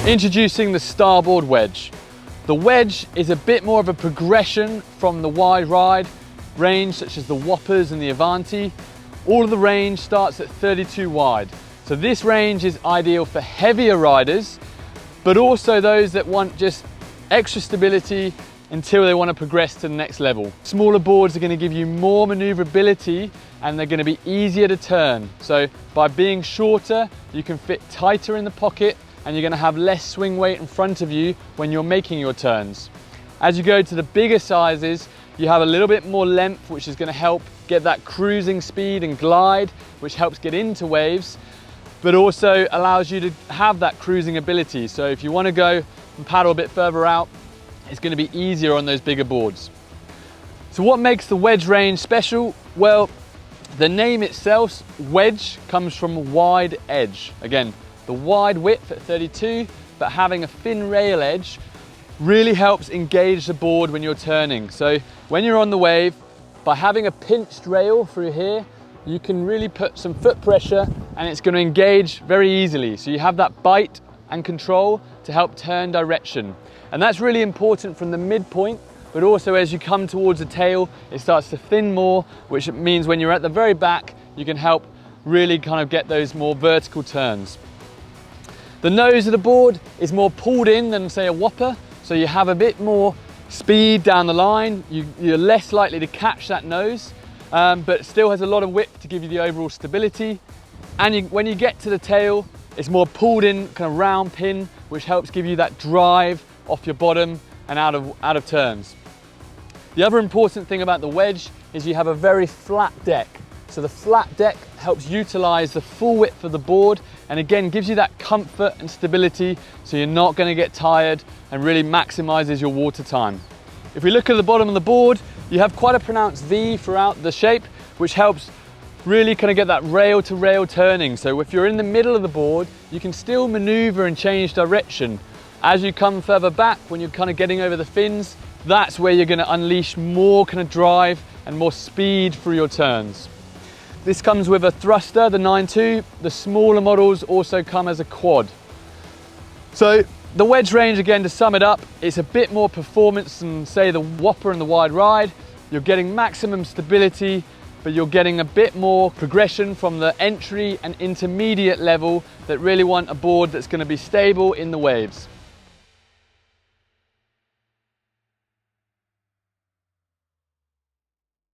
Introducing the Starboard Wedge. The Wedge is a bit more of a progression from the wide ride range, such as the Whoppers and the Avanti. All of the range starts at 32 wide. So this range is ideal for heavier riders, but also those that want just extra stability until they want to progress to the next level. Smaller boards are going to give you more maneuverability and they're going to be easier to turn. So by being shorter, you can fit tighter in the pocket and you're going to have less swing weight in front of you when you're making your turns. As you go to the bigger sizes, you have a little bit more length, which is going to help get that cruising speed and glide, which helps get into waves, but also allows you to have that cruising ability. So if you want to go and paddle a bit further out, it's going to be easier on those bigger boards. So what makes the wedge range special? Well, the name itself, wedge, comes from wide edge. Again, the wide width at 32, but having a thin rail edge really helps engage the board when you're turning. So when you're on the wave, by having a pinched rail through here, you can really put some foot pressure and it's going to engage very easily. So you have that bite and control to help turn direction. And that's really important from the midpoint, but also as you come towards the tail, it starts to thin more, which means when you're at the very back, you can help really kind of get those more vertical turns. The nose of the board is more pulled in than, say, a Whopper, so you have a bit more speed down the line. You're less likely to catch that nose, but it still has a lot of width to give you the overall stability. And when you get to the tail, it's more pulled in, kind of round pin, which helps give you that drive off your bottom and out of turns. The other important thing about the wedge is you have a very flat deck. So the flat deck helps utilize the full width of the board and again gives you that comfort and stability so you're not going to get tired and really maximizes your water time. If we look at the bottom of the board, you have quite a pronounced V throughout the shape, which helps really kind of get that rail to rail turning. So if you're in the middle of the board, you can still maneuver and change direction. As you come further back, when you're kind of getting over the fins, that's where you're going to unleash more kind of drive and more speed through your turns. This comes with a thruster, the 9.2. The smaller models also come as a quad. So the wedge range, again, to sum it up, it's a bit more performance than, say, the Whopper and the wide ride. You're getting maximum stability, but you're getting a bit more progression from the entry and intermediate level that really want a board that's going to be stable in the waves.